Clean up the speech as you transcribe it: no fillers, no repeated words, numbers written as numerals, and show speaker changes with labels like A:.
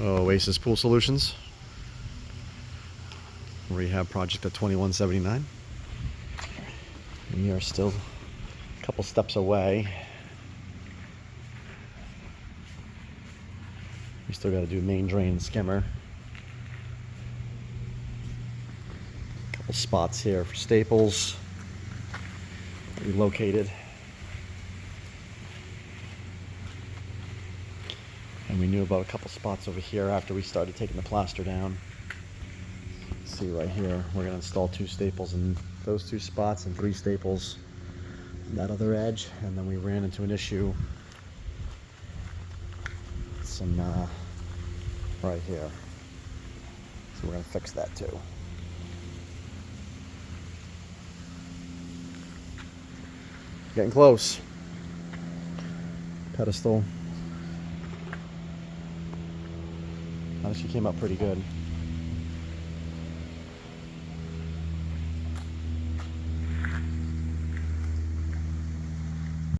A: Oasis Pool Solutions. Rehab Project at 2179. We are still a couple steps away. We still got to do main drain and skimmer. A couple spots here for staples relocated. And we knew about a couple spots over here after we started taking the plaster down. See right here, we're going to install 2 staples in those 2 spots and 3 staples on that other edge. And then we ran into an issue right here, so we're going to fix that too. Getting close. Pedestal. Actually came up pretty good.